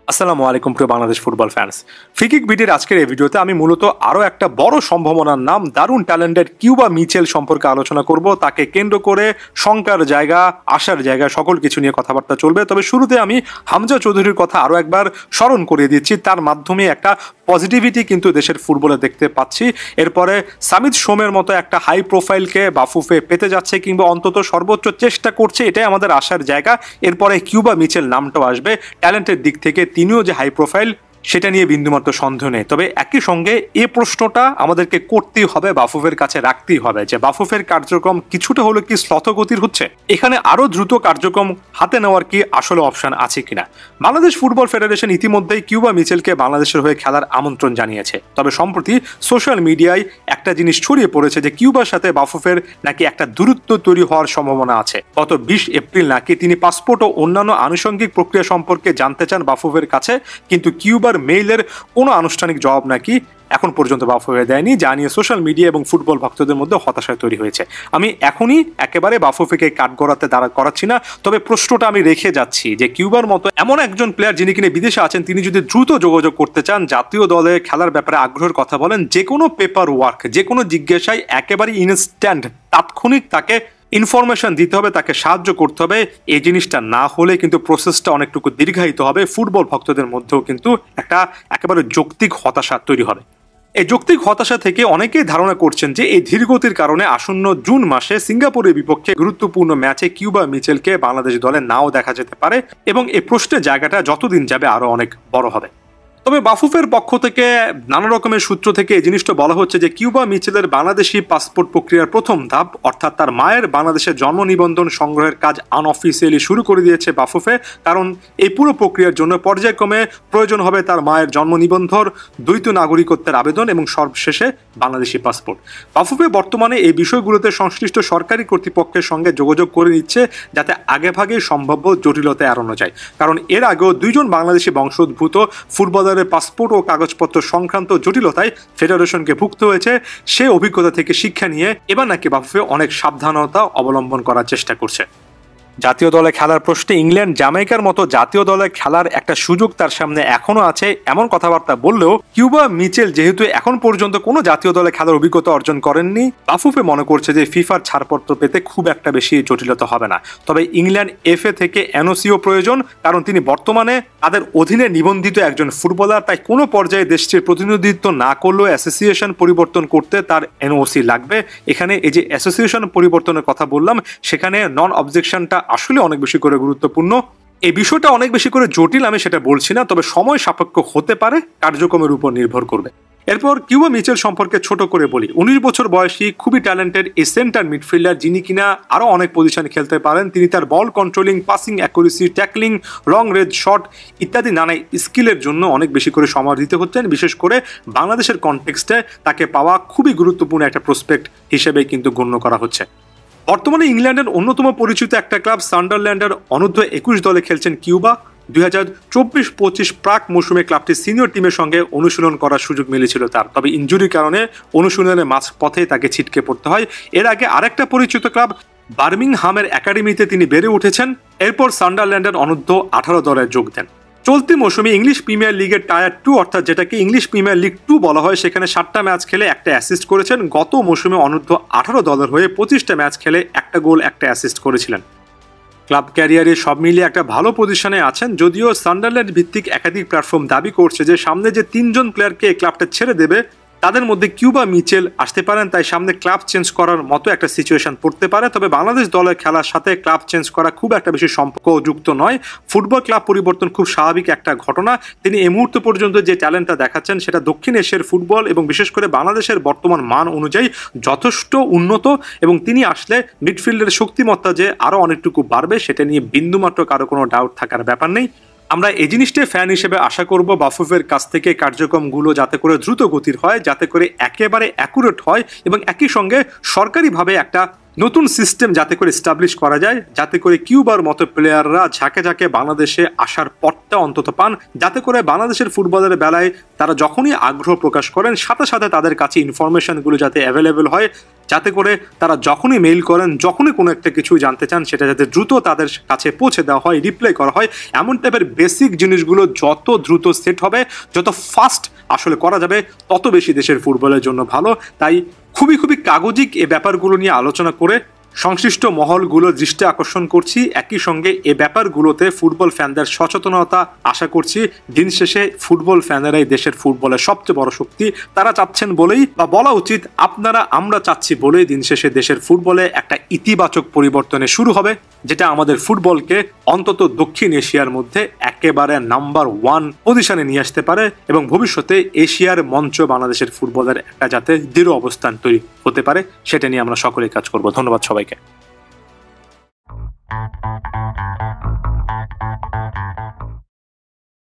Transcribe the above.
আসসালামু আলাইকুম প্রিয় বাংলাদেশ ফুটবল ফ্যান্স। ফ্রিকিক বিডির আজকের এই ভিডিওতে আমি মূলত আরও একটা বড় সম্ভাবনার নাম দারুণ ট্যালেন্টেড কিউবা মিচেল সম্পর্কে আলোচনা করব। তাকে কেন্দ্র করে শঙ্কার জায়গা, আশার জায়গা, সকল কিছু নিয়ে কথাবার্তা চলবে। তবে শুরুতে আমি হামজা চৌধুরীর কথা আরও একবার স্মরণ করিয়ে দিচ্ছি। তার মাধ্যমে একটা পজিটিভিটি কিন্তু দেশের ফুটবলে দেখতে পাচ্ছি। এরপরে সামিদ সোমের মতো একটা হাই প্রোফাইলকে বাফুফে পেতে যাচ্ছে, কিংবা অন্তত সর্বোচ্চ চেষ্টা করছে, এটাই আমাদের আশার জায়গা। এরপরে কিউবা মিচেল নামটাও আসবে। ট্যালেন্টের দিক থেকে তিনিও যে হাই প্রোফাইল সেটা নিয়ে বিন্দুমাত্র সন্দেহ নেই। তবে একই সঙ্গে এই প্রশ্নটা আমাদেরকে করতেই হবে, বাফুফের কাছে রাখতেই হবে, যে বাফুফের কার্যক্রম কিছুটা হলো কি শ্লথগতির হচ্ছে, এখানে আরো দ্রুত কার্যক্রম হাতে নেওয়ার কি আসলে অপশন আছে কিনা। বাংলাদেশ ফুটবল ফেডারেশন ইতিমধ্যেই কিউবা মিচেলকে বাংলাদেশের হয়ে খেলার আমন্ত্রণ জানিয়েছে। তবে সম্প্রতি সোশ্যাল মিডিয়ায় একটা জিনিস ছড়িয়ে পড়েছে যে কিউবার সাথে বাফুফের নাকি একটা দূরত্ব তৈরি হওয়ার সম্ভাবনা আছে। গত 20 এপ্রিল নাকি তিনি পাসপোর্ট ও অন্যান্য আনুষঙ্গিক প্রক্রিয়া সম্পর্কে জানতে চান বাফুফের কাছে, কিন্তু কিউবার মেইলের কোনো আনুষ্ঠানিক জবাব নাকি এখন পর্যন্ত বাফুফে দেয়নি, যা নিয়ে সোশ্যাল মিডিয়া এবং ফুটবল ভক্তদের মধ্যে হতাশা তৈরি হয়েছে। আমি এখনই একেবারে বাফুফেকে কাঠগড়াতে দাঁড়া করাচ্ছি না, তবে প্রশ্নটা আমি রেখে যাচ্ছি যে কিউবার মতো এমন একজন প্লেয়ার যিনি কিনে বিদেশে আছেন, তিনি যদি দ্রুত যোগাযোগ করতে চান, জাতীয় দলে খেলার ব্যাপারে আগ্রহের কথা বলেন, যে কোনো পেপার ওয়ার্ক, যে কোনো জিজ্ঞাসায় একেবারে ইনস্ট্যান্ট তাৎক্ষণিক তাকে ইনফরমেশন দিতে হবে, তাকে সাহায্য করতে হবে। এই জিনিসটা না হলে কিন্তু প্রসেসটা অনেকটুকু দীর্ঘায়িত হবে। ফুটবল ভক্তদের মধ্যেও কিন্তু একটা একেবারে যৌক্তিক হতাশা তৈরি হবে। এই যৌক্তিক হতাশা থেকে অনেকেই ধারণা করছেন যে এই ধীরগতির কারণে আসন্ন জুন মাসে সিঙ্গাপুরের বিপক্ষে গুরুত্বপূর্ণ ম্যাচে কিউবা মিচেলকে বাংলাদেশ দলে নাও দেখা যেতে পারে, এবং এই প্রশ্নের জায়গাটা যতদিন যাবে আরো অনেক বড় হবে। তবে বাফুফের পক্ষ থেকে নানা রকমের সূত্র থেকে এই জিনিসটা বলা হচ্ছে যে কিউবা মিচেলের বাংলাদেশি পাসপোর্ট প্রক্রিয়ার প্রথম ধাপ, অর্থাৎ তার মায়ের বাংলাদেশের জন্ম নিবন্ধন সংগ্রহের কাজ আনঅফিসিয়ালি শুরু করে দিয়েছে বাফুফে। কারণ এই পুরো প্রক্রিয়ার জন্য পর্যায়ক্রমে প্রয়োজন হবে তার মায়ের জন্ম নিবন্ধন, দ্বৈত নাগরিকত্বের আবেদন এবং সর্বশেষে বাংলাদেশি পাসপোর্ট। বাফুফে বর্তমানে এই বিষয়গুলোতে সংশ্লিষ্ট সরকারি কর্তৃপক্ষের সঙ্গে যোগাযোগ করে নিচ্ছে, যাতে আগেভাগেই সম্ভাব্য জটিলতা এড়ানো যায়। কারণ এর আগেও 2 জন বাংলাদেশি বংশোদ্ভূত ফুটবলার পাসপোর্ট ও কাগজপত্র সংক্রান্ত জটিলতায় ফেডারেশনকে ভুগতে হয়েছে। সে অভিজ্ঞতা থেকে শিক্ষা নিয়ে এবার নাকি বাফুফে অনেক সাবধানতা অবলম্বন করার চেষ্টা করছে। জাতীয় দলে খেলার প্রশ্নে ইংল্যান্ড, জামাইকার মতো জাতীয় দলে খেলার একটা সুযোগ তার সামনে এখনো আছে, এমন কথাবার্তা বললেও কিউবা মিচেল যেহেতু এখন পর্যন্ত কোনো জাতীয় দলে খেলার অভিজ্ঞতা অর্জন করেননি, বাফুফে মনে করছে যে ফিফার ছাড়পত্র পেতে খুব একটা বেশি জটিলতা হবে না। তবে ইংল্যান্ড এফএ থেকে এনওসিও প্রয়োজন, কারণ তিনি বর্তমানে তাদের অধীনে নিবন্ধিত একজন ফুটবলার। তাই কোনো পর্যায়ে দেশটির প্রতিনিধিত্ব না করলেও অ্যাসোসিয়েশন পরিবর্তন করতে তার এনওসি লাগবে। এখানে এই যে অ্যাসোসিয়েশন পরিবর্তনের কথা বললাম, সেখানে নন অবজেকশনটা আসলে অনেক বেশি করে গুরুত্বপূর্ণ। এই বিষয়টা অনেক বেশি করে জটিল আমি সেটা বলছি না, তবে সময় সাপেক্ষ হতে পারে, কার্যক্রমের উপর নির্ভর করবে। এরপর কিউবা মিচেল সম্পর্কে ছোট করে বলি। 19 বছর বয়সী খুবই ট্যালেন্টেড এই সেন্টার মিডফিল্ডার, যিনি কিনা আরও অনেক পজিশনে খেলতে পারেন। তিনি তার বল controlling, passing accuracy, tackling, long range shot ইত্যাদি নানা স্কিলের জন্য অনেক বেশি করে সময় দিতে হচ্ছেন। বিশেষ করে বাংলাদেশের কনটেক্সটে তাকে পাওয়া খুবই গুরুত্বপূর্ণ একটা প্রসপেক্ট হিসেবে কিন্তু গণ্য করা হচ্ছে। বর্তমানে ইংল্যান্ডের অন্যতম পরিচিত একটা ক্লাব সান্ডারল্যান্ডের অনূর্ধ্ব 21 দলে খেলছেন কিউবা। 2024-25 প্রাক মৌসুমে ক্লাবটির সিনিয়র টিমের সঙ্গে অনুশীলন করার সুযোগ মিলেছিল তার, তবে ইনজুরির কারণে অনুশীলনের মাঝ পথে তাকে ছিটকে পড়তে হয়। এর আগে আরেকটা পরিচিত ক্লাব বার্মিংহামের একাডেমিতে তিনি বেড়ে উঠেছেন, এরপর সান্ডারল্যান্ডের অনূর্ধ্ব 18 দলে যোগ দেন। চলতি মৌসুমে ইংলিশ প্রিমিয়ার লিগের টায়ার 2, অর্থাৎ যেটাকে ইংলিশ প্রিমিয়ার লিগ 2 বলা হয়, সেখানে 7টা ম্যাচ খেলে একটা অ্যাসিস্ট করেছেন। গত মৌসুমে অনূর্ধ্ব 18 দলের হয়ে 25টা ম্যাচ খেলে একটা গোল, একটা অ্যাসিস্ট করেছিলেন। ক্লাব ক্যারিয়ারে সব মিলিয়ে একটা ভালো পজিশনে আছেন, যদিও সান্ডারল্যান্ড ভিত্তিক একাধিক প্ল্যাটফর্ম দাবি করছে যে সামনে যে 3 জন প্লেয়ারকে এই ক্লাবটা ছেড়ে দেবে, তাদের মধ্যে কিউবা মিচেল আসতে পারেন। তাই সামনে ক্লাব চেঞ্জ করার মতো একটা সিচুয়েশন পড়তে পারে। তবে বাংলাদেশ দলের খেলার সাথে ক্লাব চেঞ্জ করা খুব একটা বেশি সম্পর্কযুক্ত নয়। ফুটবল ক্লাব পরিবর্তন খুব স্বাভাবিক একটা ঘটনা। তিনি এই মুহূর্ত পর্যন্ত যে ট্যালেন্টটা দেখাচ্ছেন সেটা দক্ষিণ এশিয়ার ফুটবল এবং বিশেষ করে বাংলাদেশের বর্তমান মান অনুযায়ী যথেষ্ট উন্নত, এবং তিনি আসলে মিডফিল্ডের শক্তিমত্তা যে আরও অনেকটুকু বাড়বে সেটা নিয়ে বিন্দুমাত্র কারো কোনো ডাউট থাকার ব্যাপার নেই। আমরা এই জিনিসটাই ফ্যান হিসেবে আশা করব বাফুফের কাছ থেকে কার্যক্রমগুলো যাতে করে দ্রুত গতির হয়, যাতে করে একেবারে অ্যাকুরেট হয়, এবং একই সঙ্গে সরকারিভাবে একটা নতুন সিস্টেম যাতে করে এস্টাবলিশ করা যায়, যাতে করে কিউবার মতো প্লেয়াররা ঝাঁকে ঝাঁকে বাংলাদেশে আসার পথটা অন্তত পান, যাতে করে বাংলাদেশের ফুটবলের বেলায় তারা যখনই আগ্রহ প্রকাশ করেন সাথে সাথে তাদের কাছে ইনফরমেশনগুলো যাতে অ্যাভেলেবেল হয়, যাতে করে তারা যখনই মেইল করেন, যখনই কোনো একটা কিছু জানতে চান সেটা যাতে দ্রুত তাদের কাছে পৌঁছে দেওয়া হয়, রিপ্লাই করা হয়। এমন টাইপের বেসিক জিনিসগুলো যত দ্রুত সেট হবে, যত ফাস্ট আসলে করা যাবে, তত বেশি দেশের ফুটবলের জন্য ভালো। তাই খুবই কাগজিক এই ব্যাপারগুলো নিয়ে আলোচনা করে সংশ্লিষ্ট মহলগুলোর দৃষ্টি আকর্ষণ করছি। একই সঙ্গে এ ব্যাপারগুলোতে ফুটবল ফ্যানদের সচেতনতা আশা করছি। দিন শেষে ফুটবল ফ্যানেরাই দেশের ফুটবলের সবচেয়ে বড় শক্তি। তারা চাচ্ছেন বলেই, বা বলা উচিত আমরা চাচ্ছি বলেই দিন শেষে দেশের ফুটবলে একটা ইতিবাচক পরিবর্তনে শুরু হবে, যেটা আমাদের ফুটবলকে অন্তত দক্ষিণ এশিয়ার মধ্যে একেবারে নাম্বার 1 পজিশনে নিয়ে আসতে পারে এবং ভবিষ্যতে এশিয়ার মঞ্চ বাংলাদেশের ফুটবলের একটা যাতে দৃঢ় অবস্থান তৈরি হতে পারে, সেটা নিয়ে আমরা সকলেই কাজ করব। ধন্যবাদ সবাইকে।